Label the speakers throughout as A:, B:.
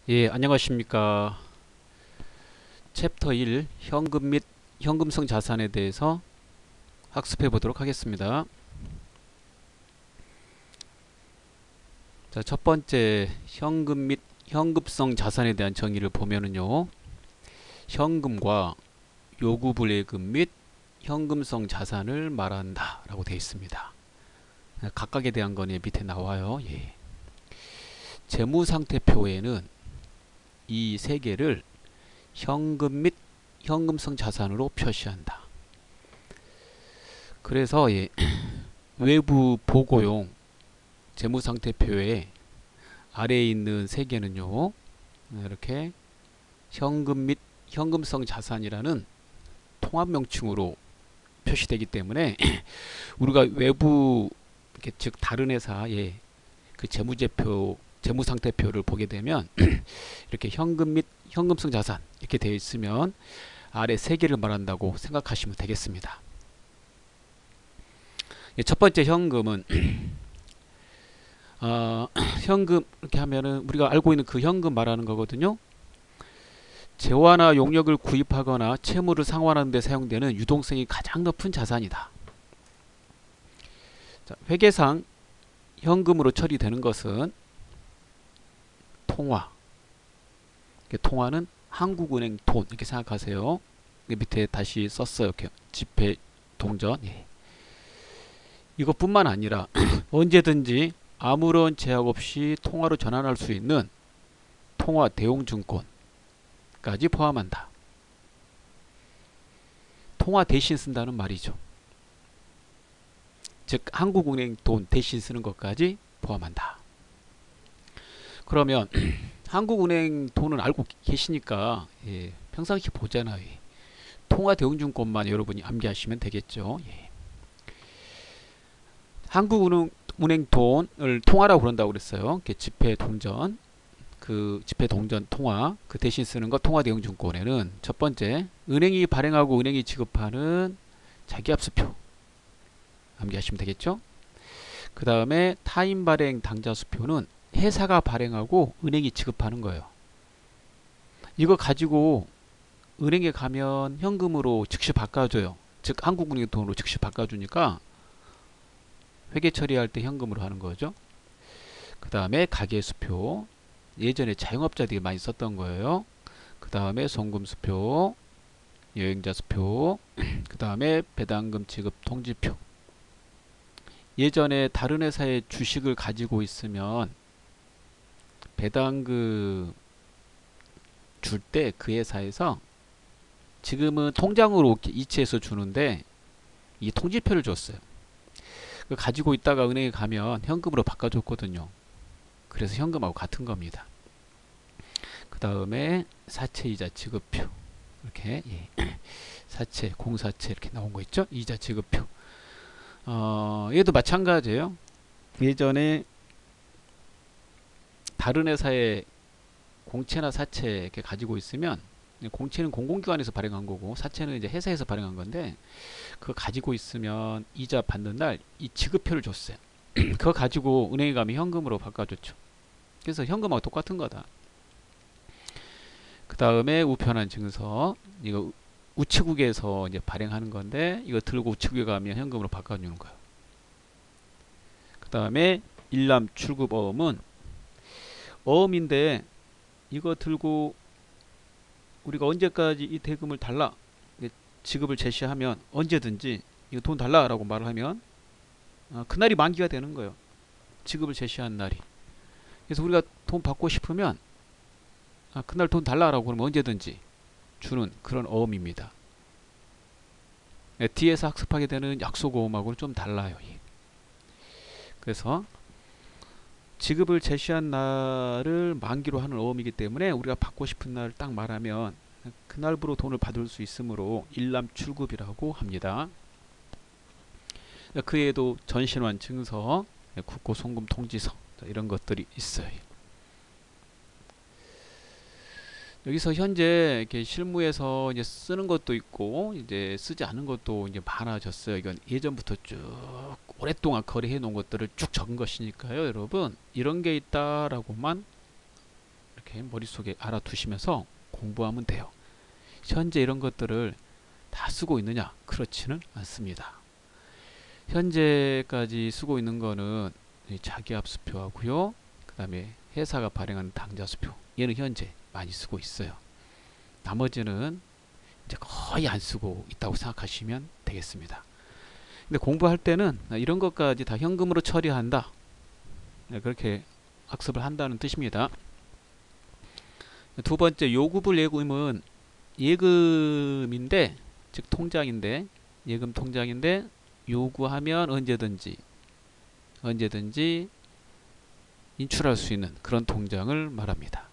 A: 예, 안녕하십니까. 챕터 1 현금 및 현금성 자산에 대해서 학습해 보도록 하겠습니다. 자, 첫 번째 현금 및 현금성 자산에 대한 정의를 보면은요. 현금과 요구불예금 및 현금성 자산을 말한다 라고 되어 있습니다. 각각에 대한 건 밑에 나와요. 예. 재무상태표에는 이 세 개를 현금 및 현금성 자산으로 표시한다. 그래서 외부 보고용 재무상태표에 아래에 있는 세 개는요, 이렇게 현금 및 현금성 자산이라는 통합명칭으로 표시되기 때문에 우리가 외부 즉 다른 회사의 그 재무상태표를 보게 되면 이렇게 현금 및 현금성 자산 이렇게 되어 있으면 아래 세 개를 말한다고 생각하시면 되겠습니다. 첫 번째 현금은 현금 이렇게 하면은 우리가 알고 있는 그 현금 말하는 거거든요. 재화나 용역을 구입하거나 채무를 상환하는 데 사용되는 유동성이 가장 높은 자산이다. 자, 회계상 현금으로 처리되는 것은 통화. 통화는 한국은행 돈 이렇게 생각하세요. 밑에 다시 썼어요. 이렇게 지폐 동전. 예. 이것뿐만 아니라 언제든지 아무런 제약 없이 통화로 전환할 수 있는 통화 대용증권까지 포함한다. 통화 대신 쓴다는 말이죠. 즉 한국은행 돈 대신 쓰는 것까지 포함한다. 그러면 한국은행 돈은 알고 계시니까 평상시 보잖아요. 통화 대용증권만 여러분이 암기하시면 되겠죠. 한국은행 돈을 통화라고 그런다고 그랬어요. 지폐 동전, 그 지폐 동전 통화, 그 대신 쓰는 거 통화 대용증권에는 첫 번째, 은행이 발행하고 은행이 지급하는 자기압수표 암기하시면 되겠죠. 그 다음에 타인 발행 당좌수표는 회사가 발행하고 은행이 지급하는 거예요. 이거 가지고 은행에 가면 현금으로 즉시 바꿔줘요. 즉 한국은행 돈으로 즉시 바꿔주니까 회계 처리할 때 현금으로 하는 거죠. 그 다음에 가계수표, 예전에 자영업자들이 많이 썼던 거예요. 그 다음에 송금수표, 여행자수표, 그 다음에 배당금 지급 통지표. 예전에 다른 회사의 주식을 가지고 있으면 배당금 줄 때 그 회사에서 지금은 통장으로 이체해서 주는데 이 통지표를 줬어요. 가지고 있다가 은행에 가면 현금으로 바꿔줬거든요. 그래서 현금하고 같은 겁니다. 그 다음에 사채이자 지급표 이렇게 사채, 공사채 이렇게 나온 거 있죠. 이자 지급표. 얘도 마찬가지예요. 예전에 다른 회사의 공채나 사채 이렇게 가지고 있으면 공채는 공공기관에서 발행한 거고 사채는 이제 회사에서 발행한 건데 그거 가지고 있으면 이자 받는 날 이 지급표를 줬어요. 그거 가지고 은행에 가면 현금으로 바꿔줬죠. 그래서 현금하고 똑같은 거다. 그 다음에 우편한 증서, 이거 우체국에서 이제 발행하는 건데 이거 들고 우체국에 가면 현금으로 바꿔주는 거예요. 그 다음에 일람 출급 어음은 어음인데 이거 들고 우리가 언제까지 이 대금을 달라 지급을 제시하면 언제든지 이거 돈 달라라고 말을 하면 그날이 만기가 되는 거예요. 지급을 제시한 날이. 그래서 우리가 돈 받고 싶으면 그날 돈 달라라고 그러면 언제든지 주는 그런 어음입니다. 뒤에서 학습하게 되는 약속 어음하고는 좀 달라요. 그래서 지급을 제시한 날을 만기로 하는 어음이기 때문에 우리가 받고 싶은 날 딱 말하면 그날부로 돈을 받을 수 있으므로 일람 출급이라고 합니다. 그 외에도 전신환 증서, 국고 송금 통지서 이런 것들이 있어요. 여기서 현재 이렇게 실무에서 이제 쓰는 것도 있고 이제 쓰지 않은 것도 이제 많아졌어요. 이건 예전부터 쭉 오랫동안 거래해 놓은 것들을 쭉 적은 것이니까요. 여러분 이런 게 있다라고만 이렇게 머릿속에 알아두시면서 공부하면 돼요. 현재 이런 것들을 다 쓰고 있느냐? 그렇지는 않습니다. 현재까지 쓰고 있는 거는 자기합수표하고요. 그 다음에 회사가 발행하는 당좌수표. 얘는 현재 많이 쓰고 있어요. 나머지는 이제 거의 안 쓰고 있다고 생각하시면 되겠습니다. 근데 공부할 때는 이런 것까지 다 현금으로 처리한다. 그렇게 학습을 한다는 뜻입니다. 두 번째, 요구불 예금은 예금인데, 즉 통장인데, 예금 통장인데 요구하면 언제든지 인출할 수 있는 그런 통장을 말합니다.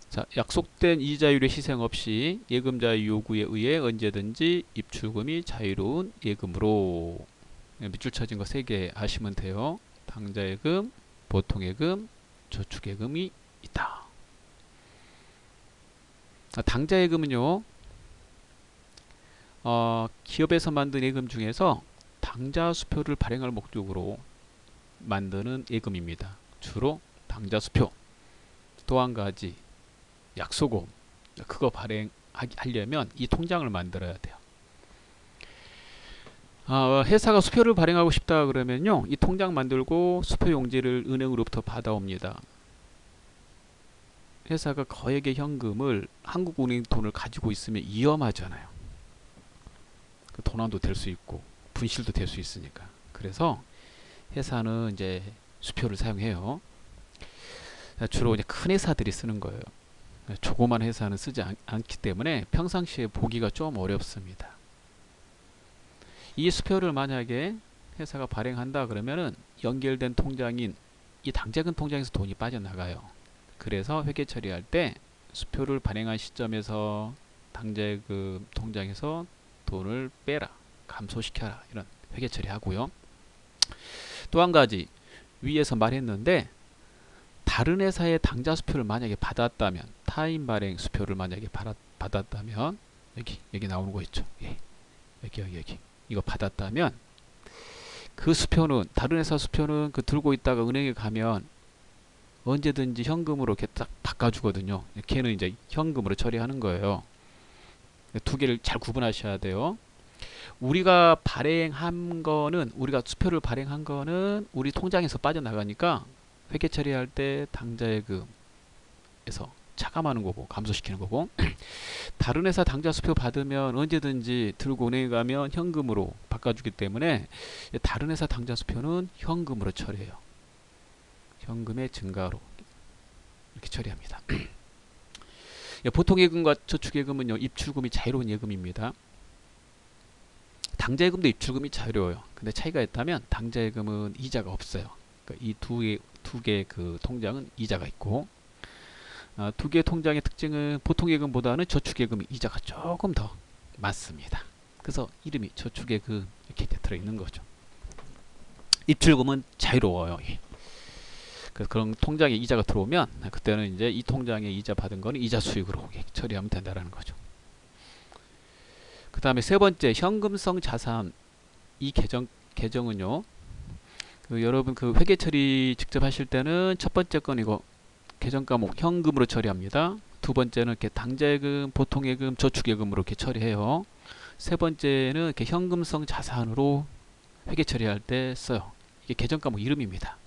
A: 자, 약속된 이자율의 희생 없이 예금자의 요구에 의해 언제든지 입출금이 자유로운 예금으로. 밑줄 쳐진 거 3개 아시면 돼요. 당좌예금, 보통예금, 저축예금이 있다. 당좌예금은요, 기업에서 만든 예금 중에서 당좌수표를 발행할 목적으로 만드는 예금입니다. 주로 당좌수표. 또 한 가지, 약소금. 그거 발행하려면 이 통장을 만들어야 돼요. 회사가 수표를 발행하고 싶다 그러면요, 이 통장 만들고 수표 용지를 은행으로부터 받아옵니다. 회사가 거액의 현금을 한국은행 돈을 가지고 있으면 위험하잖아요. 그 도난도 될 수 있고 분실도 될 수 있으니까. 그래서 회사는 이제 수표를 사용해요. 주로 이제 큰 회사들이 쓰는 거예요. 조그만 회사는 쓰지 않기 때문에 평상시에 보기가 좀 어렵습니다. 이 수표를 만약에 회사가 발행한다 그러면은 연결된 통장인 이 당좌금 통장에서 돈이 빠져나가요. 그래서 회계 처리할 때 수표를 발행한 시점에서 당좌금 통장에서 돈을 빼라, 감소시켜라, 이런 회계 처리하고요. 또 한 가지, 위에서 말했는데 다른 회사의 당좌 수표를 만약에 받았다면, 타인 발행 수표를 만약에 받았다면, 여기 나오는 거 있죠. 예. 여기 이거 받았다면 그 수표는, 다른 회사 수표는 그 들고 있다가 은행에 가면 언제든지 현금으로 이렇게 딱 바꿔주거든요. 걔는 이제 현금으로 처리하는 거예요. 두 개를 잘 구분하셔야 돼요. 우리가 발행한 거는, 우리가 수표를 발행한 거는 우리 통장에서 빠져나가니까 회계 처리할 때 당좌예금에서 차감하는 거고, 감소시키는 거고, 다른 회사 당좌 수표 받으면 언제든지 들고 은행에 가면 현금으로 바꿔주기 때문에 다른 회사 당좌 수표는 현금으로 처리해요. 현금의 증가로 이렇게 처리합니다. 보통예금과 저축예금은요, 입출금이 자유로운 예금입니다. 당좌예금도 입출금이 자유로워요. 근데 차이가 있다면 당좌예금은 이자가 없어요. 그러니까 이 두 개 그 통장은 이자가 있고, 두 개의 통장의 특징은 보통예금보다는 저축예금이 이자가 조금 더 많습니다. 그래서 이름이 저축예금 이렇게 들어있는 거죠. 입출금은 자유로워요. 그래서 그런 통장에 이자가 들어오면 그때는 이제 이 통장에 이자 받은 거는 이자 수익으로 처리하면 된다라는 거죠. 그 다음에 세 번째, 현금성 자산. 이 계정은요, 여러분 그 회계 처리 직접 하실 때는 첫 번째 건 이거 계정 과목 현금으로 처리합니다. 두 번째는 이렇게 당좌예금, 보통예금, 저축예금으로 이렇게 처리해요. 세 번째는 이렇게 현금성 자산으로 회계 처리할 때 써요. 이게 계정 과목 이름입니다.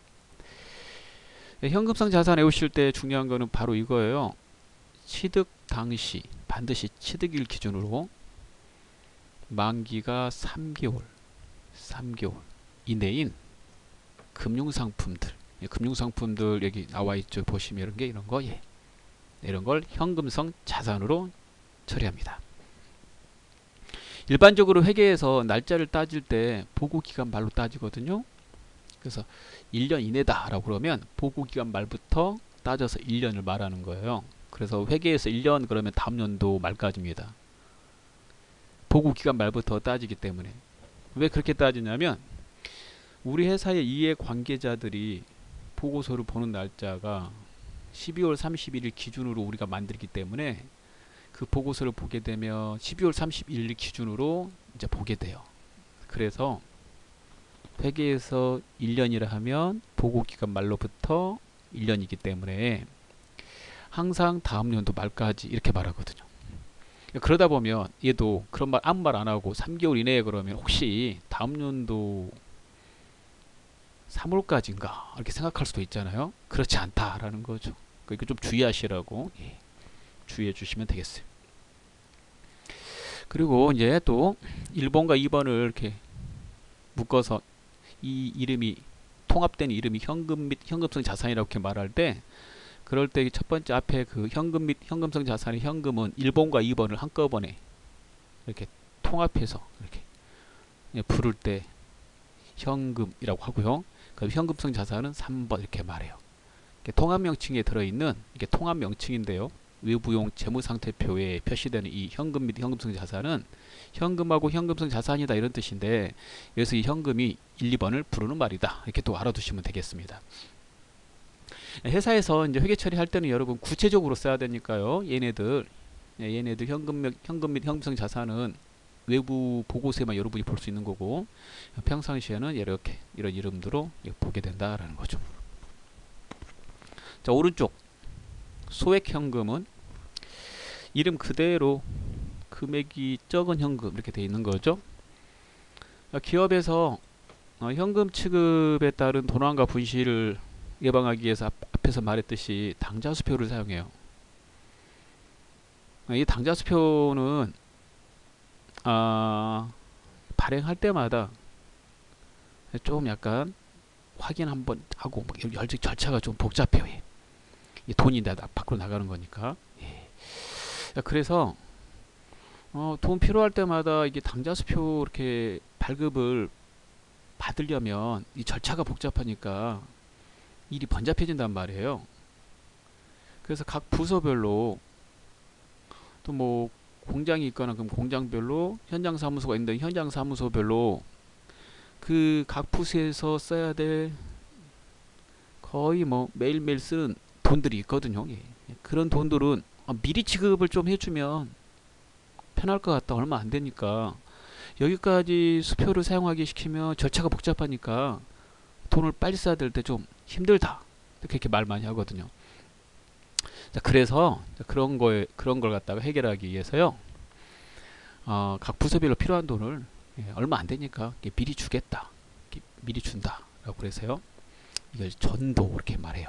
A: 현금성 자산 외우실 때 중요한 거는 바로 이거예요. 취득 당시 반드시 취득일 기준으로 만기가 3개월 이내인 금융상품들, 금융상품들 여기 나와 있죠. 보시면 이런 게, 이런 거, 이런 걸 현금성 자산으로 처리합니다. 일반적으로 회계에서 날짜를 따질 때 보고기간 말로 따지거든요. 그래서 1년 이내다 라고 그러면 보고기간 말부터 따져서 1년을 말하는 거예요. 그래서 회계에서 1년 그러면 다음 연도 말까지입니다. 보고기간 말부터 따지기 때문에. 왜 그렇게 따지냐면 우리 회사의 이해관계자들이 보고서를 보는 날짜가 12월 31일 기준으로 우리가 만들기 때문에 그 보고서를 보게 되면 12월 31일 기준으로 이제 보게 돼요. 그래서 회계에서 1년이라 하면 보고기간 말로부터 1년이기 때문에 항상 다음 연도 말까지 이렇게 말하거든요. 그러다 보면 얘도 그런 말 아무 말 안 하고 3개월 이내에 그러면 혹시 다음 연도 3월까지인가 이렇게 생각할 수도 있잖아요. 그렇지 않다라는 거죠. 그러니까 좀 주의하시라고 주의해 주시면 되겠어요. 그리고 이제 또 1번과 2번을 이렇게 묶어서 이 이름이 통합된 이름이 현금 및 현금성 자산이라고 이렇게 말할 때, 그럴 때 첫 번째 앞에 그 현금 및 현금성 자산의 현금은 1번과 2번을 한꺼번에 이렇게 통합해서 이렇게 부를 때 현금이라고 하고요. 그럼 현금성 자산은 3번 이렇게 말해요. 통합 명칭에 들어있는 이게 통합 명칭인데요. 외부용 재무상태표에 표시되는 이 현금 및 현금성 자산은 현금하고 현금성 자산이다 이런 뜻인데, 여기서 이 현금이 1, 2번을 부르는 말이다 이렇게 또 알아두시면 되겠습니다. 회사에서 이제 회계 처리할 때는 여러분 구체적으로 써야 되니까요. 얘네들 현금 및 현금성 자산은 외부 보고서에만 여러분이 볼 수 있는 거고, 평상시에는 이렇게 이런 이름으로 보게 된다라는 거죠. 자, 오른쪽 소액 현금은 이름 그대로 금액이 적은 현금 이렇게 되어 있는 거죠. 기업에서 현금 취급에 따른 도난과 분실을 예방하기 위해서 앞에서 말했듯이 당좌수표를 사용해요. 이 당좌수표는 발행할 때마다 좀 약간 확인 한번 하고 절차가 좀 복잡해요. 돈이 밖으로 나가는 거니까. 그래서 돈 필요할 때마다 이게 당좌수표 이렇게 발급을 받으려면 이 절차가 복잡하니까 일이 번잡해진단 말이에요. 그래서 각 부서별로 또 뭐 공장이 있거나 그럼 공장별로, 현장 사무소가 있는데 현장 사무소별로 그 각 부서에서 써야 될 거의 뭐 매일매일 쓰는 돈들이 있거든요. 그런 돈들은 미리 지급을 좀 해주면 편할 것 같다. 얼마 안 되니까. 여기까지 수표를 사용하게 시키면 절차가 복잡하니까 돈을 빨리 써야 될 때 좀 힘들다. 그렇게 말 많이 하거든요. 자, 그래서 그런 걸 갖다가 해결하기 위해서요. 각 부서별로 필요한 돈을 얼마 안 되니까 미리 주겠다. 미리 준다라고 그래서요. 이걸 전도 이렇게 말해요.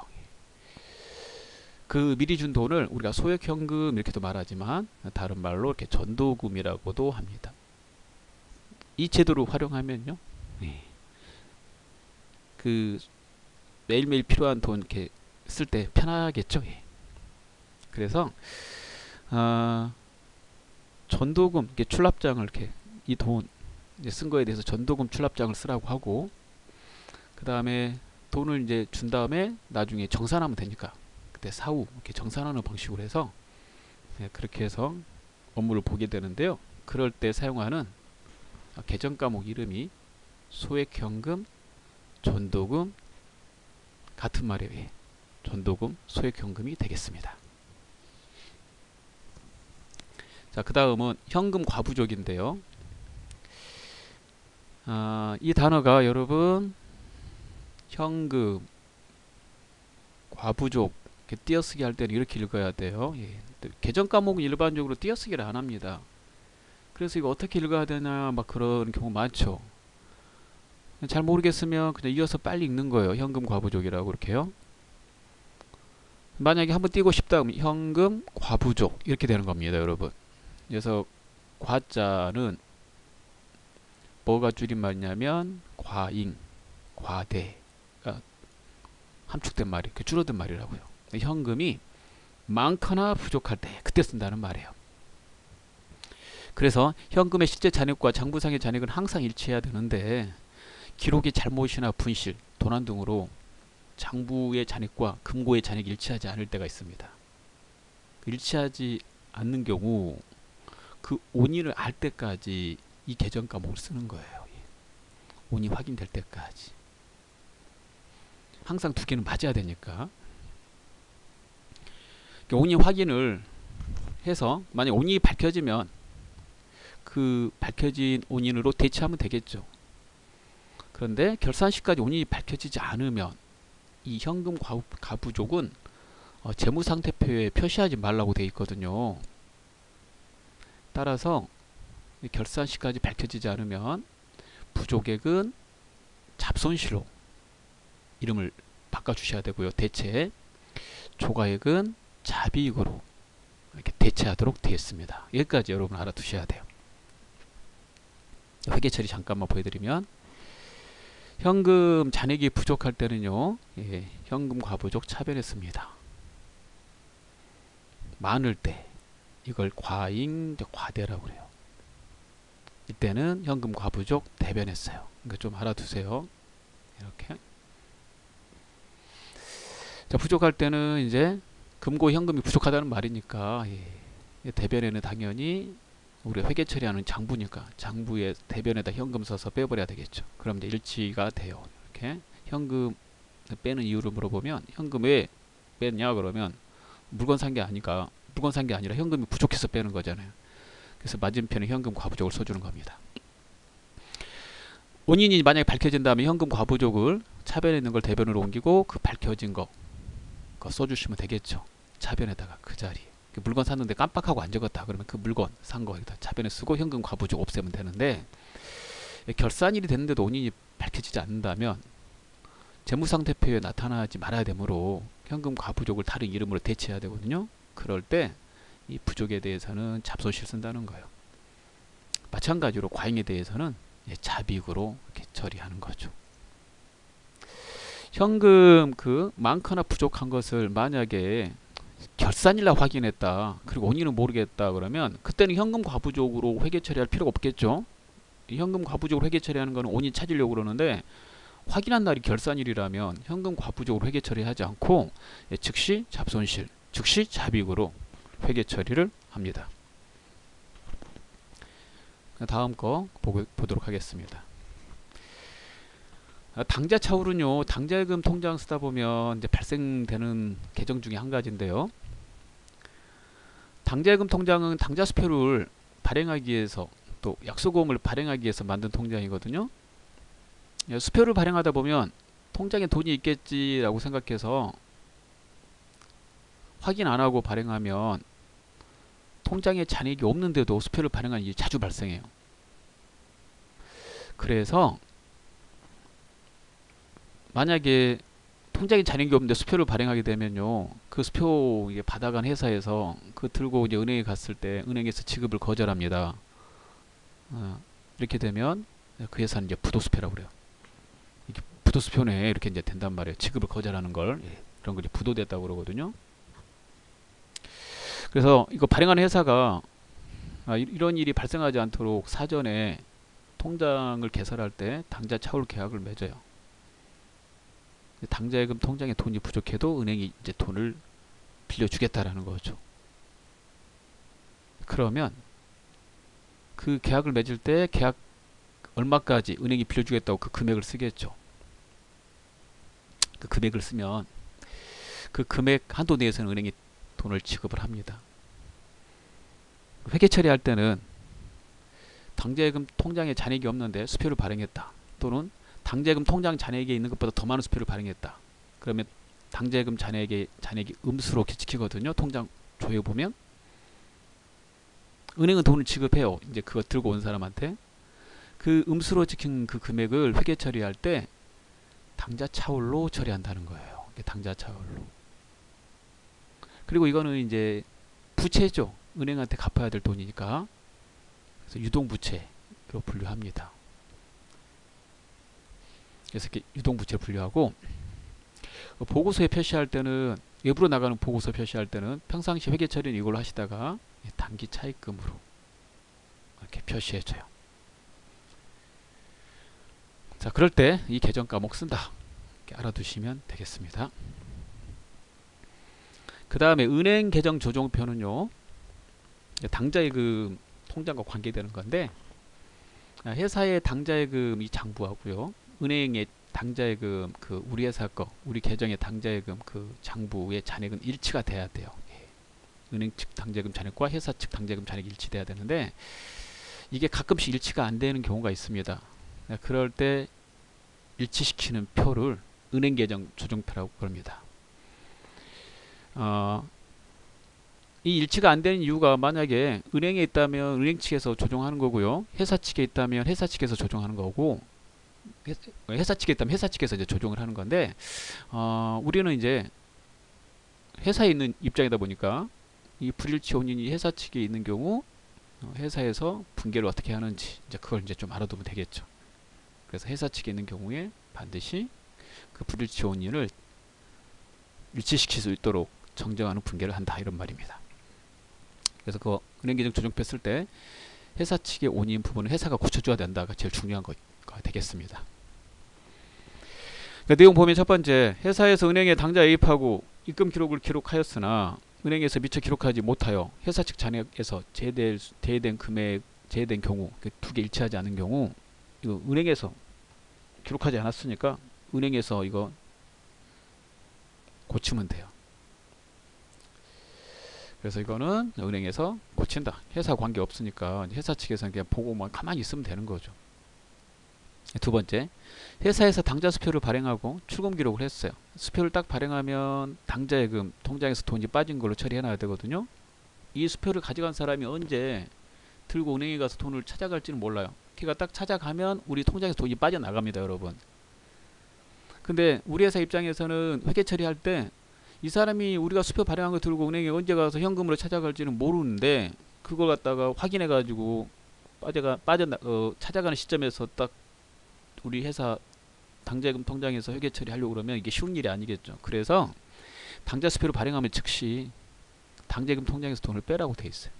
A: 그 미리 준 돈을 우리가 소액 현금 이렇게도 말하지만 다른 말로 이렇게 전도금이라고도 합니다. 이 제도를 활용하면요, 그 매일매일 필요한 돈 이렇게 쓸 때 편하겠죠. 그래서 전도금 이렇게 출납장을 이렇게 이 돈 쓴 거에 대해서 전도금 출납장을 쓰라고 하고, 그 다음에 돈을 이제 준 다음에 나중에 정산하면 되니까 그때 사후 이렇게 정산하는 방식으로 해서 그렇게 해서 업무를 보게 되는데요. 그럴 때 사용하는 계정 과목 이름이 소액현금, 전도금 같은 말이에요. 전도금, 소액현금이 되겠습니다. 자, 그 다음은 현금 과부족인데요. 이 단어가 여러분 현금 과부족 띄어쓰기 할 때는 이렇게 읽어야 돼요. 계정 과목은 일반적으로 띄어쓰기를 안 합니다. 그래서 이거 어떻게 읽어야 되나 막 그런 경우 많죠. 잘 모르겠으면 그냥 이어서 빨리 읽는 거예요. 현금 과부족이라고 이렇게요. 만약에 한번 띄고 싶다 그러면 현금 과부족 이렇게 되는 겁니다, 여러분. 그래서 과자는 뭐가 줄임말이냐면 과잉, 과대가 함축된 말이, 줄어든 말이라고요. 현금이 많거나 부족할 때 그때 쓴다는 말이에요. 그래서 현금의 실제 잔액과 장부상의 잔액은 항상 일치해야 되는데, 기록의 잘못이나 분실, 도난 등으로 장부의 잔액과 금고의 잔액이 일치하지 않을 때가 있습니다. 일치하지 않는 경우 그 원인을 알 때까지 이 계정 과목을 쓰는 거예요. 원인이 확인될 때까지. 항상 두 개는 맞아야 되니까. 원인 확인을 해서 만약 원인이 밝혀지면 그 밝혀진 원인으로 대처하면 되겠죠. 그런데 결산시까지 원인이 밝혀지지 않으면 이 현금 가부족은 재무상태표에 표시하지 말라고 되어 있거든요. 따라서 결산시까지 밝혀지지 않으면 부족액은 잡손실로 이름을 바꿔주셔야 되고요. 대체 초과액은 자비익으로 이렇게 대체하도록 되어 있습니다. 여기까지 여러분 알아두셔야 돼요. 회계 처리 잠깐만 보여드리면, 현금 잔액이 부족할 때는요, 현금 과부족 차변했습니다. 많을 때 이걸 과잉 과대라고 그래요. 이때는 현금 과부족 대변했어요. 그러니까 좀 알아두세요. 이렇게. 자, 부족할 때는 이제 금고 현금이 부족하다는 말이니까, 대변에는 당연히 우리가 회계 처리하는 장부니까 장부에 대변에다 현금 써서 빼버려야 되겠죠. 그럼 이제 일치가 돼요. 이렇게 현금 빼는 이유를 물어보면, 현금 왜 뺐냐 그러면 물건 산 게 아니라 현금이 부족해서 빼는 거잖아요. 그래서 맞은편에 현금 과부족을 써주는 겁니다. 원인이 만약에 밝혀진다면 현금 과부족을 차변에 있는 걸 대변으로 옮기고 그 밝혀진 거 써주시면 되겠죠. 차변에다가 그 자리. 물건 샀는데 깜빡하고 안 적었다 그러면 그 물건 산 거 차변에 쓰고 현금 과부족 없애면 되는데, 결산일이 됐는데도 원인이 밝혀지지 않는다면 재무상태표에 나타나지 말아야 되므로 현금 과부족을 다른 이름으로 대체해야 되거든요. 그럴 때 이 부족에 대해서는 잡손실 쓴다는 거예요. 마찬가지로 과잉에 대해서는 자비익으로 이렇게 처리하는 거죠. 현금 많거나 부족한 것을 만약에 결산일날 확인했다, 그리고 원인은 모르겠다 그러면 그때는 현금 과부족으로 회계 처리할 필요가 없겠죠. 현금 과부족으로 회계 처리하는 거는 원인 찾으려고 그러는데, 확인한 날이 결산일이라면 현금 과부족으로 회계 처리하지 않고 즉시 잡손실, 즉시 자비익으로 회계 처리를 합니다. 다음 거 보도록 하겠습니다. 당좌 차후는요, 당좌예금 통장 쓰다 보면 이제 발생되는 계정 중에 한 가지인데요. 당좌예금 통장은 당좌 수표를 발행하기 위해서, 또 약소보험을 발행하기 위해서 만든 통장이거든요. 수표를 발행하다 보면 통장에 돈이 있겠지라고 생각해서 확인 안 하고 발행하면 통장에 잔액이 없는데도 수표를 발행하는 일이 자주 발생해요. 그래서 만약에 통장에 잔액이 없는데 수표를 발행하게 되면요, 그 수표 받아간 회사에서 그 들고 이제 은행에 갔을 때 은행에서 지급을 거절합니다. 이렇게 되면 그 회사는 이제 부도수표라고 그래요. 이게 부도수표네 이렇게 이제 된단 말이에요. 지급을 거절하는 걸, 그런 것이 부도됐다고 그러거든요. 그래서 이거 발행하는 회사가 이런 일이 발생하지 않도록 사전에 통장을 개설할 때 당좌 차후 계약을 맺어요. 당좌예금 통장에 돈이 부족해도 은행이 이제 돈을 빌려주겠다라는 거죠. 그러면 그 계약을 맺을 때 계약 얼마까지 은행이 빌려주겠다고 그 금액을 쓰겠죠. 그 금액을 쓰면 그 금액 한도 내에서는 은행이 돈을 지급을 합니다. 회계 처리할 때는 당좌예금 통장에 잔액이 없는데 수표를 발행했다, 또는 당좌예금 통장 잔액에 있는 것보다 더 많은 수표를 발행했다. 그러면 당좌예금 잔액이 음수로 찍히거든요. 통장 조회 보면 은행은 돈을 지급해요. 이제 그거 들고 온 사람한테 그 음수로 찍힌 그 금액을 회계 처리할 때 당좌 차율로 처리한다는 거예요. 당좌 차율로. 그리고 이거는 이제 부채죠. 은행한테 갚아야 될 돈이니까. 그래서 유동부채로 분류합니다. 그래서 이렇게 유동부채를 분류하고, 보고서에 표시할 때는, 외부로 나가는 보고서 표시할 때는 평상시 회계 처리는 이걸로 하시다가 단기 차입금으로 이렇게 표시해줘요. 자, 그럴 때 이 계정 과목 쓴다, 이렇게 알아두시면 되겠습니다. 그 다음에 은행 계정 조정표는요, 당좌예금 통장과 관계되는 건데, 회사의 당좌예금이 장부하고요, 은행의 당좌예금, 우리 회사 거, 우리 계정의 당좌예금 장부의 잔액은 일치가 돼야 돼요. 은행 측 당좌예금 잔액과 회사 측 당좌예금 잔액이 일치돼야 되는데, 이게 가끔씩 일치가 안 되는 경우가 있습니다. 그럴 때 일치시키는 표를 은행계정 조정표라고 그럽니다. 이 일치가 안 되는 이유가 만약에 은행에 있다면 은행 측에서 조정하는 거고요. 회사 측에 있다면 회사 측에서 조정하는 거고, 회사 측에 있다면 회사 측에서 이제 조정을 하는 건데, 우리는 이제 회사에 있는 입장이다 보니까 이 불일치 원인이 회사 측에 있는 경우 회사에서 분개를 어떻게 하는지 이제 그걸 이제 좀 알아두면 되겠죠. 그래서 회사 측에 있는 경우에 반드시 그 불일치 원인을 일치시킬 수 있도록 정정하는 분개를 한다 이런 말입니다. 그래서 그 은행계정 조정표 쓸 때 회사 측의 원인 부분은 회사가 고쳐줘야 된다가 제일 중요한 거가 되겠습니다. 그 내용 보면 첫 번째, 회사에서 은행에 당좌 예입하고 입금 기록을 기록하였으나 은행에서 미처 기록하지 못하여 회사 측 잔액에서 제외된 금액, 제외된 경우, 두 개 일치하지 않은 경우, 이거 은행에서 기록하지 않았으니까 은행에서 이거 고치면 돼요. 그래서 이거는 은행에서 고친다. 회사 관계 없으니까 회사 측에서는 그냥 보고만 가만히 있으면 되는 거죠. 두 번째, 회사에서 당좌 수표를 발행하고 출금 기록을 했어요. 수표를 딱 발행하면 당좌예금 통장에서 돈이 빠진 걸로 처리해 놔야 되거든요. 이 수표를 가져간 사람이 언제 들고 은행에 가서 돈을 찾아갈지는 몰라요. 그러니까 딱 찾아가면 우리 통장에서 돈이 빠져나갑니다, 여러분. 근데 우리 회사 입장에서는 회계 처리할 때 이 사람이 우리가 수표 발행한 거 들고 은행에 언제 가서 현금으로 찾아갈지는 모르는데 그걸 갖다가 확인해 가지고 찾아가는 시점에서 딱 우리 회사 당좌예금 통장에서 회계 처리하려고 그러면 이게 쉬운 일이 아니겠죠. 그래서 당좌 수표를 발행하면 즉시 당좌예금 통장에서 돈을 빼라고 돼 있어요.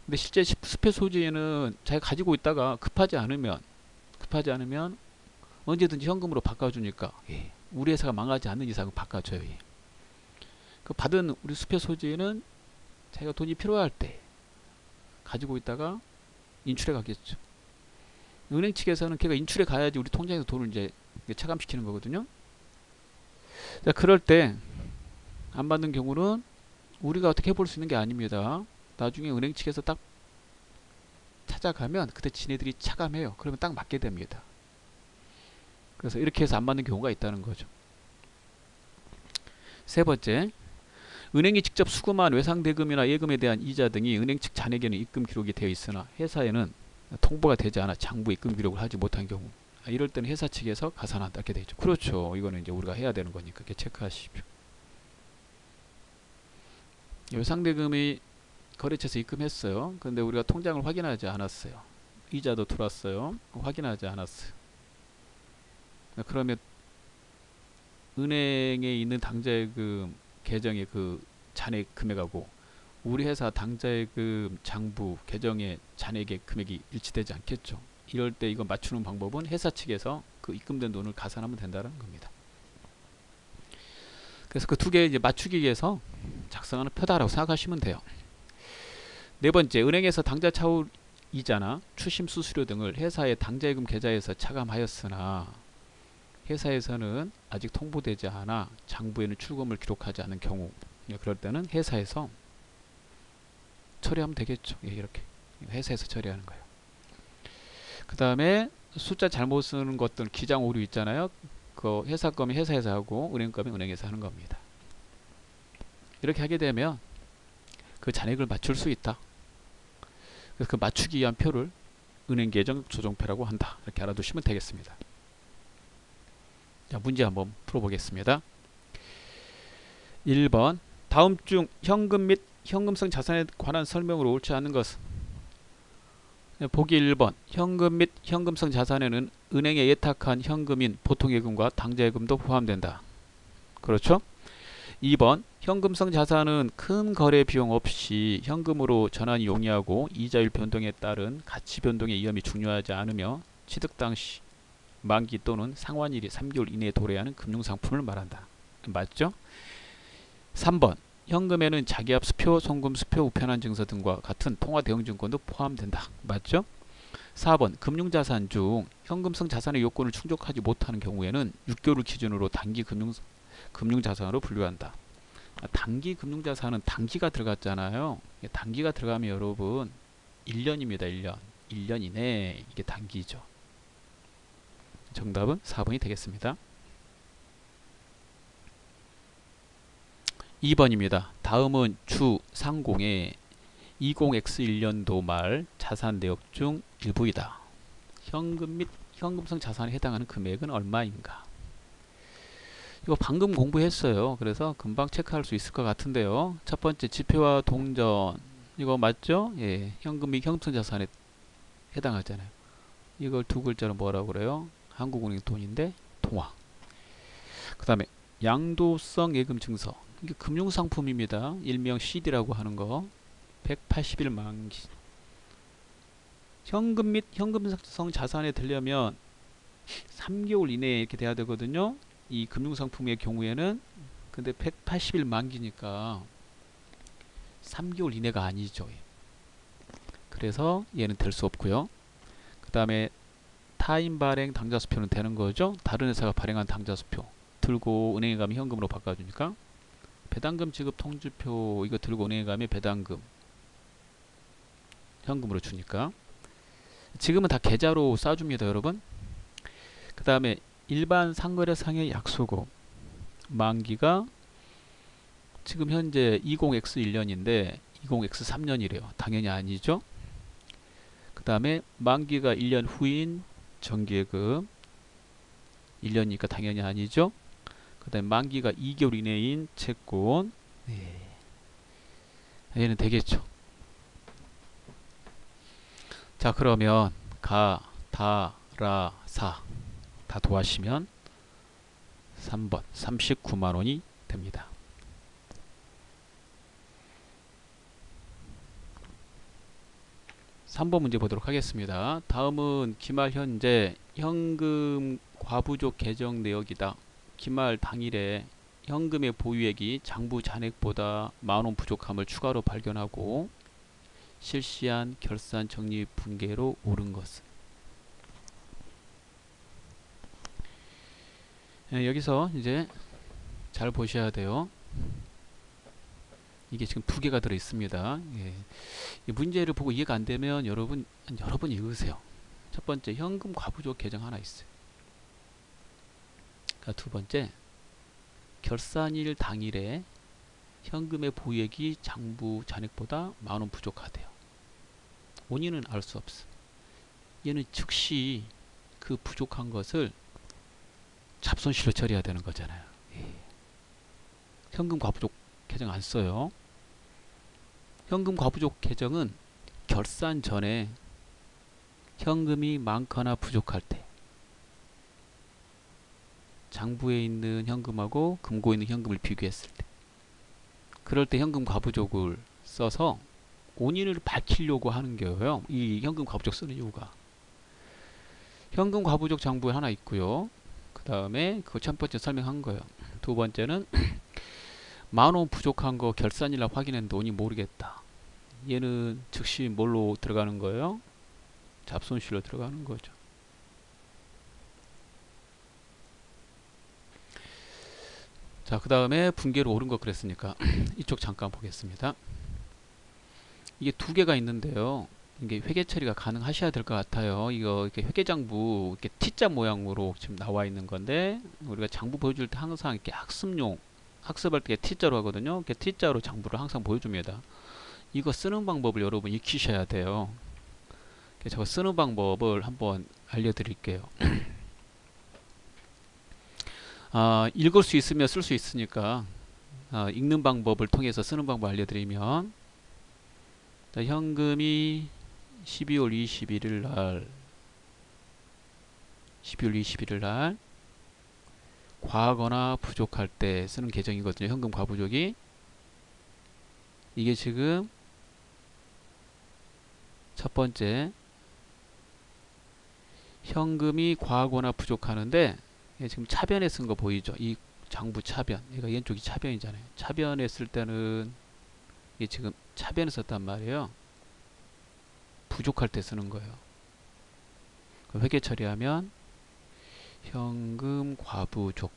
A: 근데 실제 수표 소지는 자기가 가지고 있다가 급하지 않으면 언제든지 현금으로 바꿔주니까 우리 회사가 망하지 않는 이상은 바꿔줘요. 그 받은 우리 수표 소지는 자기가 돈이 필요할 때 가지고 있다가 인출해 가겠죠. 은행 측에서는 걔가 인출해 가야지 우리 통장에서 돈을 이제 차감시키는 거거든요. 자, 그럴 때 안 받는 경우는 우리가 어떻게 해볼 수 있는 게 아닙니다. 나중에 은행 측에서 딱 찾아가면 그때 지네들이 차감해요. 그러면 딱 맞게 됩니다. 그래서 이렇게 해서 안 맞는 경우가 있다는 거죠. 세 번째, 은행이 직접 수금한 외상대금이나 예금에 대한 이자 등이 은행 측 잔액에는 입금 기록이 되어 있으나 회사에는 통보가 되지 않아 장부 입금 기록을 하지 못한 경우, 이럴 때는 회사 측에서 가산한다 이렇게 되죠. 그렇죠. 이거는 이제 우리가 해야 되는 거니까 이렇게 체크하십시오. 외상대금이 거래처에서 입금했어요. 근데 우리가 통장을 확인하지 않았어요. 이자도 들어왔어요. 확인하지 않았어요. 그러면 은행에 있는 당좌예금 계정의 그 잔액 금액하고 우리 회사 당좌예금 장부 계정의 잔액의 금액이 일치되지 않겠죠. 이럴 때 이거 맞추는 방법은 회사 측에서 그 입금된 돈을 가산하면 된다는 겁니다. 그래서 그 두 개 이제 맞추기 위해서 작성하는 표다라고 생각하시면 돼요. 네 번째, 은행에서 당좌 차후 이자나 추심 수수료 등을 회사의 당좌예금 계좌에서 차감하였으나 회사에서는 아직 통보되지 않아 장부에는 출금을 기록하지 않은 경우, 그럴 때는 회사에서 처리하면 되겠죠. 이렇게 회사에서 처리하는 거예요. 그 다음에 숫자 잘못 쓰는 것들 기장 오류 있잖아요. 그 회사 거면 회사에서 하고 은행 거면 은행에서 하는 겁니다. 이렇게 하게 되면 그 잔액을 맞출 수 있다. 그래서 그 맞추기 위한 표를 은행계정 조정표라고 한다. 이렇게 알아두시면 되겠습니다. 자, 문제 한번 풀어보겠습니다. 1번, 다음 중 현금 및 현금성 자산에 관한 설명으로 옳지 않은 것은? 보기 1번, 현금 및 현금성 자산에는 은행에 예탁한 현금인 보통예금과 당좌예금도 포함된다. 그렇죠? 2번, 현금성 자산은 큰 거래 비용 없이 현금으로 전환이 용이하고 이자율 변동에 따른 가치 변동의 위험이 중요하지 않으며 취득 당시 만기 또는 상환일이 3개월 이내에 도래하는 금융상품을 말한다. 맞죠? 3번, 현금에는 자기압 수표, 송금 수표, 우편한 증서 등과 같은 통화 대형 증권도 포함된다. 맞죠? 4번, 금융자산 중 현금성 자산의 요건을 충족하지 못하는 경우에는 6개월을 기준으로 단기 금융자산으로 분류한다. 단기 금융자산은 단기가 들어갔잖아요. 단기가 들어가면 여러분 1년입니다. 1년 이내 이게 단기죠. 정답은 4번이 되겠습니다. 2번입니다. 다음은 주 상공의 20X1년도 말 자산 내역 중 일부이다. 현금 및 현금성 자산에 해당하는 금액은 얼마인가? 이거 방금 공부했어요. 그래서 금방 체크할 수 있을 것 같은데요. 첫 번째 지폐와 동전 이거 맞죠? 예, 현금 및 현금성 자산에 해당하잖아요. 이걸 두 글자로 뭐라고 그래요? 한국은행 돈인데 통화. 그 다음에 양도성 예금 증서 이게 금융상품입니다. 일명 CD라고 하는 거 181만 기. 현금 및 현금성 자산에 들려면 3개월 이내에 이렇게 돼야 되거든요. 이 금융상품의 경우에는 근데 181만 기니까 3개월 이내가 아니죠. 그래서 얘는 될 수 없고요. 그 다음에 타인 발행 당좌수표는 되는 거죠. 다른 회사가 발행한 당좌수표 들고 은행에 가면 현금으로 바꿔주니까 배당금 지급 통지표 이거 들고 은행에 가면 배당금 현금으로 주니까 지금은 다 계좌로 쏴줍니다 여러분. 그 다음에 일반 상거래상의 약소금 만기가 지금 현재 20X1년인데 20X3년이래요. 당연히 아니죠. 그 다음에 만기가 1년 후인 정기예금 1년이니까 당연히 아니죠. 그 다음에 만기가 2개월 이내인 채권 네. 얘는 되겠죠. 자 그러면 가, 다, 라, 사 다 도하시면 3번 39만원이 됩니다. 3번 문제 보도록 하겠습니다. 다음은 기말 현재 현금 과부족 계정 내역이다. 기말 당일에 현금의 보유액이 장부 잔액보다 만원 부족함을 추가로 발견하고 실시한 결산 적립 분계로 오른 것은 여기서 이제 잘 보셔야 돼요. 이게 지금 두 개가 들어 있습니다. 예. 이 문제를 보고 이해가 안 되면 여러분 읽으세요. 첫 번째 현금 과부족 계정 하나 있어요. 그러니까 두 번째 결산일 당일에 현금의 보유액이 장부 잔액보다 만원 부족하대요. 원인은 알 수 없어. 얘는 즉시 그 부족한 것을 잡손실로 처리해야 되는 거잖아요. 예. 현금 과부족 계정 안 써요. 현금 과부족 계정은 결산 전에 현금이 많거나 부족할 때 장부에 있는 현금하고 금고에 있는 현금을 비교했을 때 그럴 때 현금 과부족을 써서 원인을 밝히려고 하는 거예요. 이 현금 과부족 쓰는 이유가 현금 과부족 장부에 하나 있고요. 그 다음에 그 첫 번째 설명한 거예요. 두 번째는 만원 부족한 거 결산일날 확인했는데 원인 모르겠다. 얘는 즉시 뭘로 들어가는 거예요? 잡손실로 들어가는 거죠. 자, 그 다음에 분계로 오른 거 그랬으니까 이쪽 잠깐 보겠습니다. 이게 두 개가 있는데요. 이게 회계 처리가 가능하셔야 될 것 같아요. 이거 이렇게 회계장부 이렇게 T자 모양으로 지금 나와 있는 건데 우리가 장부 보여줄 때 항상 이렇게 학습할 때 T자로 하거든요. 이렇게 T자로 장부를 항상 보여줍니다. 이거 쓰는 방법을 여러분 익히셔야 돼요. 제가 쓰는 방법을 한번 알려드릴게요. 읽을 수 있으면 쓸 수 있으니까 읽는 방법을 통해서 쓰는 방법 알려드리면 현금이 12월 21일 날 과하거나 부족할 때 쓰는 계정이거든요. 현금 과부족이 이게 지금 첫 번째 현금이 과하거나 부족하는데 지금 차변에 쓴 거 보이죠? 이 장부 차변 얘가 왼쪽이 차변이잖아요. 차변에 쓸 때는 이게 지금 차변에 썼단 말이에요. 부족할 때 쓰는 거예요. 회계 처리하면 현금 과부족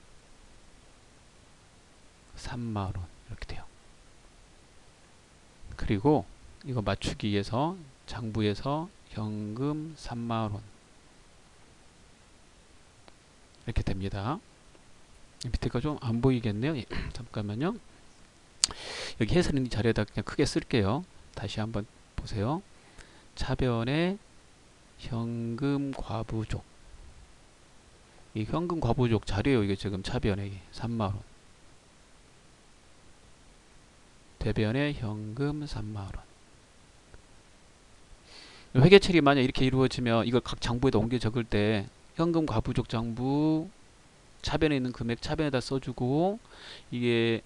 A: 3만원 이렇게 돼요. 그리고 이거 맞추기 위해서 장부에서 현금 3만원 이렇게 됩니다. 밑에가 좀 안 보이겠네요. 잠깐만요. 여기 해설인 자리에다 그냥 크게 쓸게요. 다시 한번 보세요. 차변에 현금 과부족. 이 현금 과부족 자리에요. 이게 지금 차변에 3만원. 대변에 현금 3만원. 회계 처리 만약 이렇게 이루어지면 이걸 각 장부에다 옮겨 적을 때 현금 과부족 장부 차변에 있는 금액 차변에다 써주고, 이게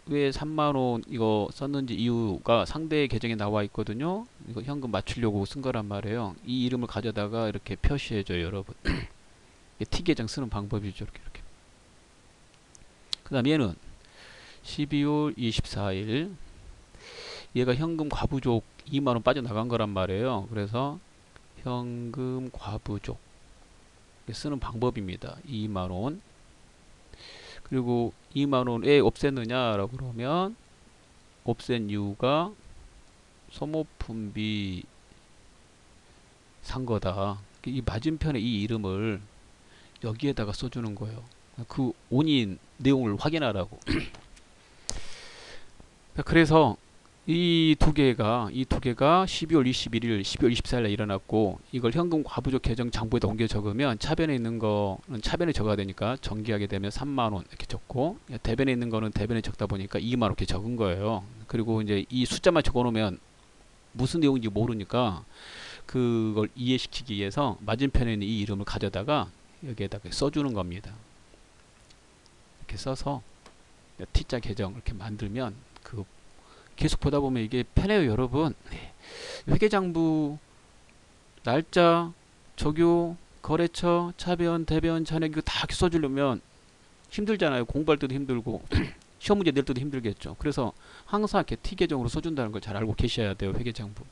A: 왜 3만원 이거 썼는지 이유가 상대 계정에 나와 있거든요. 이거 현금 맞추려고 쓴 거란 말이에요. 이 이름을 가져다가 이렇게 표시해줘요, 여러분. T 계정 쓰는 방법이죠. 이렇게. 그 다음 얘는 12월 24일. 얘가 현금 과부족 2만원 빠져나간 거란 말이에요. 그래서 현금 과부족 쓰는 방법입니다. 2만원. 그리고 2만원 왜 없앴느냐 라고 그러면, 없앤 이유가 소모품비 산 거다. 이 맞은편에 이 이름을 여기에다가 써주는 거예요. 그 원인 내용을 확인하라고. 그래서 이 두 개가 12월 21일, 12월 24일에 일어났고, 이걸 현금 과부족 계정 장부에다 옮겨 적으면 차변에 있는 거는 차변에 적어야 되니까 정기하게 되면 3만원 이렇게 적고, 대변에 있는 거는 대변에 적다 보니까 2만원 이렇게 적은 거예요. 그리고 이제 이 숫자만 적어 놓으면 무슨 내용인지 모르니까 그걸 이해시키기 위해서 맞은편에 있는 이 이름을 가져다가 여기에다가 써주는 겁니다. 이렇게 써서 T자 계정 이렇게 만들면 그 계속 보다 보면 이게 편해요, 여러분. 회계장부 날짜, 조교, 거래처, 차변, 대변, 잔액 이거 다 써주려면 힘들잖아요. 공부할 때도 힘들고 시험 문제 낼 때도 힘들겠죠. 그래서 항상 이렇게 T 계정으로 써준다는 걸 잘 알고 계셔야 돼요, 회계장부.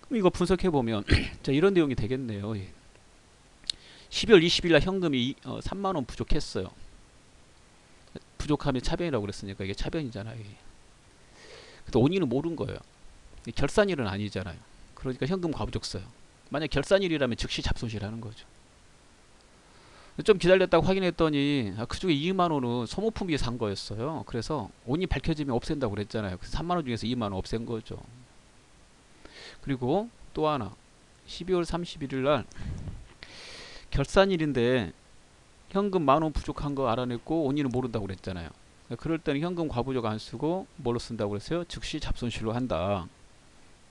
A: 그럼 이거 분석해 보면 자, 이런 내용이 되겠네요. 12월 20일 날 현금이 3만원 부족했어요. 부족하면 차변이라고 그랬으니까 이게 차변이잖아요. 근데 원인은 모른 거예요. 결산일은 아니잖아요. 그러니까 현금 과부족 써요. 만약 결산일이라면 즉시 잡손실 하는 거죠. 좀 기다렸다고 확인했더니 그중에 2만원은 소모품비에 산 거였어요. 그래서 원인 밝혀지면 없앤다고 그랬잖아요. 그래서 3만원 중에서 2만원 없앤 거죠. 그리고 또 하나, 12월 31일 날 결산일인데 현금 10,000원 부족한 거 알아냈고 원인을 모른다고 그랬잖아요. 그럴 때는 현금 과부족 안 쓰고 뭘로 쓴다고 그랬어요? 즉시 잡손실로 한다.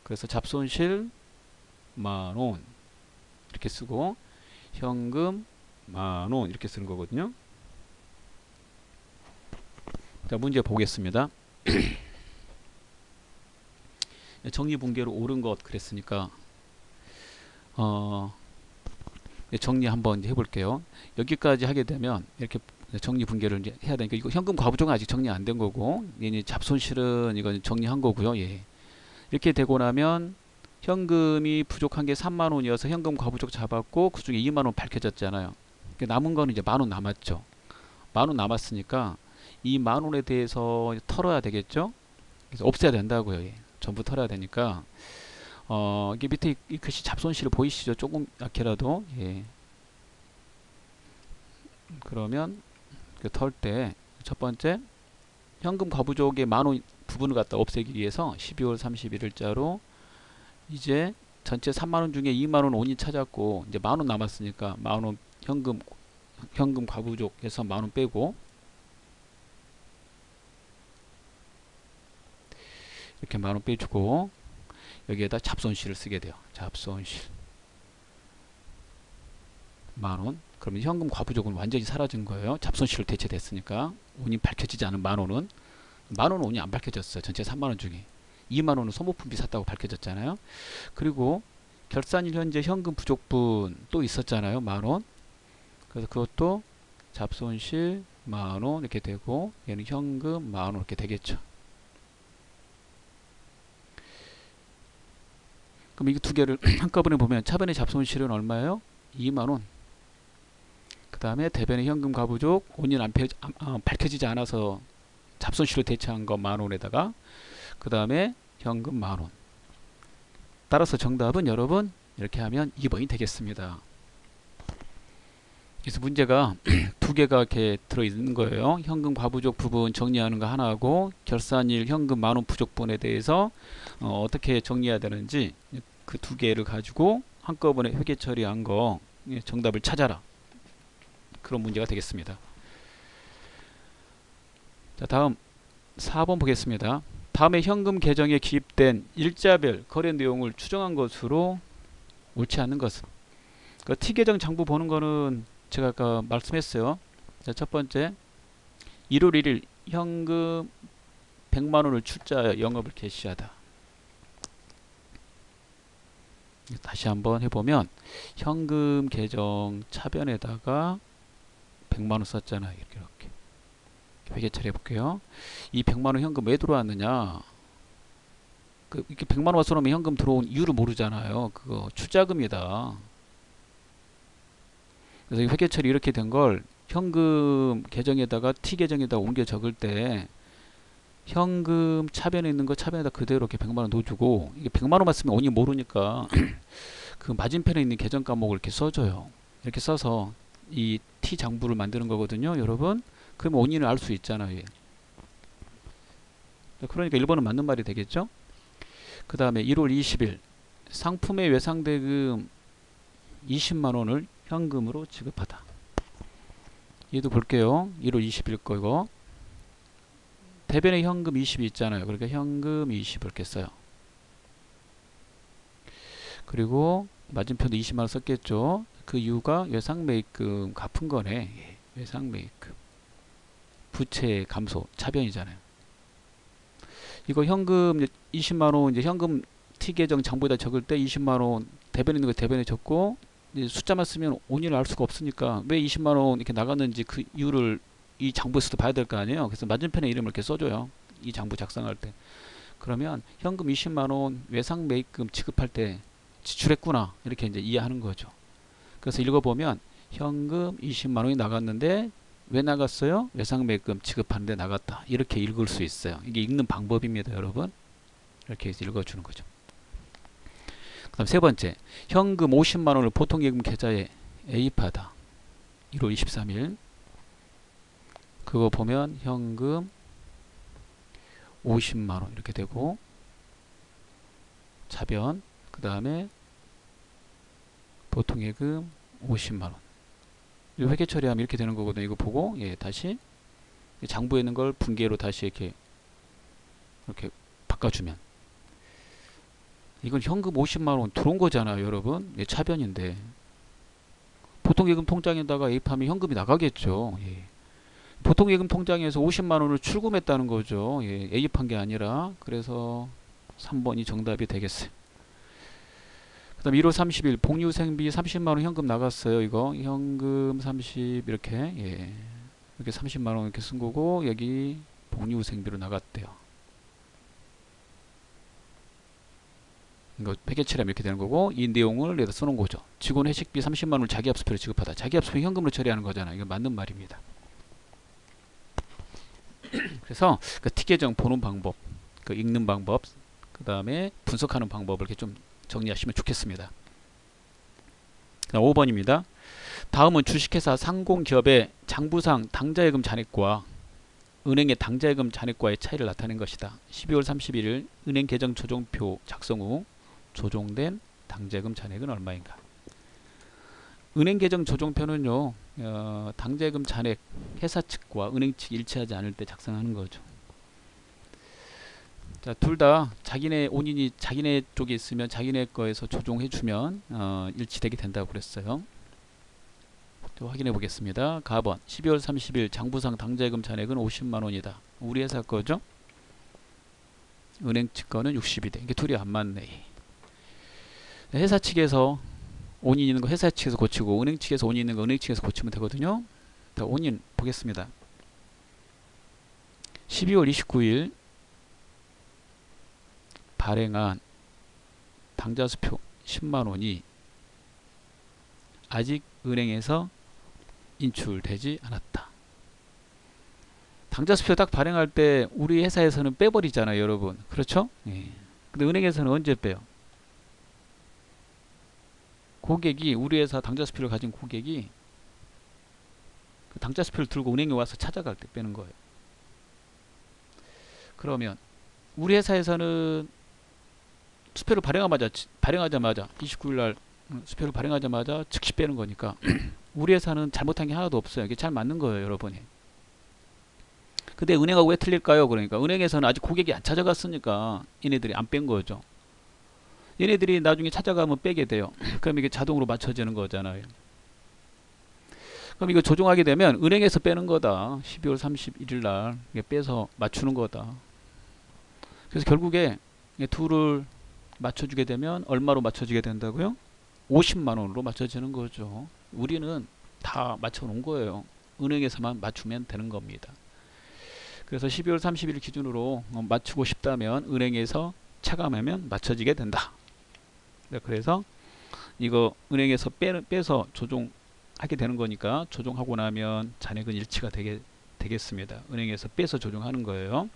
A: 그래서 잡손실 10,000원 이렇게 쓰고 현금 10,000원 이렇게 쓰는 거거든요. 자, 문제 보겠습니다. 정리분계로 옳은 것 그랬으니까 정리 한번 이제 해볼게요. 여기까지 하게 되면 이렇게 정리 분계를 이제 해야 되니까, 이거 현금 과부족은 아직 정리 안 된 거고, 얘는 잡손실은 이건 정리한 거고요. 예. 이렇게 되고 나면 현금이 부족한 게 3만원이어서 현금 과부족 잡았고 그 중에 2만원 밝혀졌잖아요. 남은 거는 이제 10,000원 남았죠. 10,000원 남았으니까 이 10,000원에 대해서 털어야 되겠죠. 그래서 없애야 된다고요. 예. 전부 털어야 되니까 이게 밑에 이 글씨 잡손실 보이시죠? 조금 약해라도. 예. 그러면 털 때 첫 번째 현금 과부족의 10,000원 부분을 갖다 없애기 위해서 12월 31일자로 이제 전체 3만원 중에 2만원 원인 찾았고 이제 10,000원 남았으니까 10,000원 현금 과부족에서 10,000원 빼고 이렇게 10,000원 빼주고 여기에다 잡손실을 쓰게 돼요. 잡손실 10,000원. 그러면 현금 과부족은 완전히 사라진 거예요. 잡손실로 대체됐으니까. 원인 밝혀지지 않은 10,000원은 10,000원 원이 안 밝혀졌어요. 전체 3만원 중에 2만원은 소모품비 샀다고 밝혀졌잖아요. 그리고 결산일 현재 현금 부족분 또 있었잖아요. 10,000원. 그래서 그것도 잡손실 10,000원 이렇게 되고 얘는 현금 10,000원 이렇게 되겠죠. 그럼 이 두 개를 한꺼번에 보면 차변의 잡손실은 얼마예요? 2만원. 그 다음에 대변의 현금 과부족 원인 밝혀지지 않아서 잡손실을 대체한 거 10,000원에다가 그 다음에 현금 10,000원. 따라서 정답은 여러분 이렇게 하면 2번이 되겠습니다. 그래서 문제가 두 개가 이렇게 들어있는 거예요. 현금 과부족 부분 정리하는 거 하나하고 결산일 현금 만원 부족분에 대해서 어떻게 정리해야 되는지 그 두 개를 가지고 한꺼번에 회계 처리한 거 정답을 찾아라. 그런 문제가 되겠습니다. 자, 다음 4번 보겠습니다. 다음에 현금 계정에 기입된 일자별 거래 내용을 추정한 것으로 옳지 않는 것은. 그 T계정 장부 보는 거는 제가 아까 말씀했어요. 자, 첫 번째 1월 1일 현금 100만원을 출자하여 영업을 개시하다. 다시 한번 해보면 현금 계정 차변에다가 100만원 썼잖아요. 이렇게 회계 처리해 볼게요. 이 100만원 현금 왜 들어왔느냐, 이렇게 100만원 써놓으면 현금 들어온 이유를 모르잖아요. 그거 출자금이다. 그래서 이 회계 처리 이렇게 된 걸 현금 계정에다가 T 계정에다가 옮겨 적을 때 현금 차변에 있는 거 차변에다 그대로 이렇게 100만원 넣어주고, 이게 100만원만 쓰면 원인이 모르니까 그 맞은편에 있는 계정 과목을 이렇게 써줘요. 이렇게 써서 이 T 장부를 만드는 거거든요, 여러분. 그러면 원인을 알 수 있잖아요. 그러니까 1번은 맞는 말이 되겠죠. 그 다음에 1월 20일 상품의 외상대금 20만원을 현금으로 지급하다. 얘도 볼게요. 1월 20일 거 이거. 대변에 현금 20이 있잖아요. 그러니까 현금 20을 이렇게 써요. 그리고 맞은편도 20만원 썼겠죠. 그 이유가 외상매입금 갚은 거네. 외상매입금. 부채 감소 차변이잖아요. 이거 현금 20만원 이제 현금 T계정 장부에다 적을 때 20만원 대변에 있는 거 대변에 적고, 이제 숫자만 쓰면 원인을 알 수가 없으니까 왜 20만원 이렇게 나갔는지 그 이유를 이 장부에서도 봐야 될 거 아니에요. 그래서 맞은편에 이름을 이렇게 써줘요. 이 장부 작성할 때. 그러면 현금 20만원 외상 매입금 지급할 때 지출했구나, 이렇게 이제 이해하는 거죠. 그래서 읽어보면 현금 20만원이 나갔는데 왜 나갔어요? 외상 매입금 지급하는데 나갔다. 이렇게 읽을 수 있어요. 이게 읽는 방법입니다, 여러분. 이렇게 해서 읽어주는 거죠. 그 다음 세 번째, 현금 50만원을 보통예금 계좌에 애입하다. 1월 23일 그거 보면 현금 50만원 이렇게 되고, 차변 그 다음에 보통예금 50만원 회계 처리하면 이렇게 되는 거거든요. 이거 보고 다시 장부에 있는 걸 분계로 다시 이렇게 바꿔주면 이건 현금 50만원 들어온 거잖아요, 여러분. 차변인데 보통예금 통장에다가 애입하면 현금이 나가겠죠. 보통예금 통장에서 50만원을 출금했다는 거죠. 애입한 게 아니라. 그래서 3번이 정답이 되겠어요. 그 다음 1월 30일 복리후생비 30만원 현금 나갔어요. 이거 현금 30 이렇게 이렇게 30만원 이렇게 쓴 거고, 여기 복리후생비로 나갔대요. 이거 회계처리하면 이렇게 되는 거고, 이 내용을 여기다 써놓은 거죠. 직원 회식비 30만원을 자기압수표로 지급하다. 자기압수표 현금으로 처리하는 거잖아요. 이거 맞는 말입니다. 그래서 그 T계정 보는 방법, 그 읽는 방법, 그 다음에 분석하는 방법을 이렇게 좀 정리하시면 좋겠습니다. 그다음 5번입니다. 다음은 주식회사 상공기업의 장부상 당자예금 잔액과 은행의 당자예금 잔액과의 차이를 나타낸 것이다. 12월 31일 은행 계정 조정표 작성 후 조정된 당자예금 잔액은 얼마인가? 은행 계정 조정표는요, 당자예금 잔액 회사 측과 은행 측이 일치하지 않을 때 작성하는 거죠. 자, 둘 다 자기네 원인이 자기네 쪽에 있으면 자기네 거에서 조정해주면 일치되게 된다고 그랬어요. 또 확인해 보겠습니다. 가번 12월 30일 장부상 당자예금 잔액은 50만원이다. 우리 회사 거죠? 은행 측 거는 60이 돼. 이게 둘이 안 맞네. 회사 측에서 원인 있는 거 회사 측에서 고치고, 은행 측에서 원인 있는 거 은행 측에서 고치면 되거든요. 자, 원인 보겠습니다. 12월 29일 발행한 당자수표 10만원이 아직 은행에서 인출되지 않았다. 당자수표 딱 발행할 때 우리 회사에서는 빼버리잖아요, 여러분. 그렇죠? 근데 은행에서는 언제 빼요? 고객이, 우리 회사 당자수표를 가진 고객이 그 당좌수표를 들고 은행에 와서 찾아갈 때 빼는 거예요. 그러면 우리 회사에서는 수표를 발행하자마자 29일 날 수표를 발행하자마자 즉시 빼는 거니까 우리 회사는 잘못한 게 하나도 없어요. 이게 잘 맞는 거예요, 여러분이. 근데 은행하고 왜 틀릴까요? 그러니까 은행에서는 아직 고객이 안 찾아갔으니까 얘네들이 안 뺀 거죠. 얘네들이 나중에 찾아가면 빼게 돼요. 그럼 이게 자동으로 맞춰지는 거잖아요. 그럼 이거 조정하게 되면 은행에서 빼는 거다. 12월 31일 날 빼서 맞추는 거다. 그래서 결국에 둘을 맞춰주게 되면 얼마로 맞춰지게 된다고요? 50만 원으로 맞춰지는 거죠. 우리는 다 맞춰 놓은 거예요. 은행에서만 맞추면 되는 겁니다. 그래서 12월 30일 기준으로 맞추고 싶다면 은행에서 차감하면 맞춰지게 된다. 그래서 이거 은행에서 빼서 조정하게 되는 거니까 조정하고 나면 잔액은 일치가 되겠습니다. 은행에서 빼서 조정하는 거예요.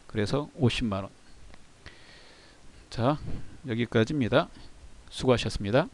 A: 그래서 50만 원. 자, 여기까지입니다. 수고하셨습니다.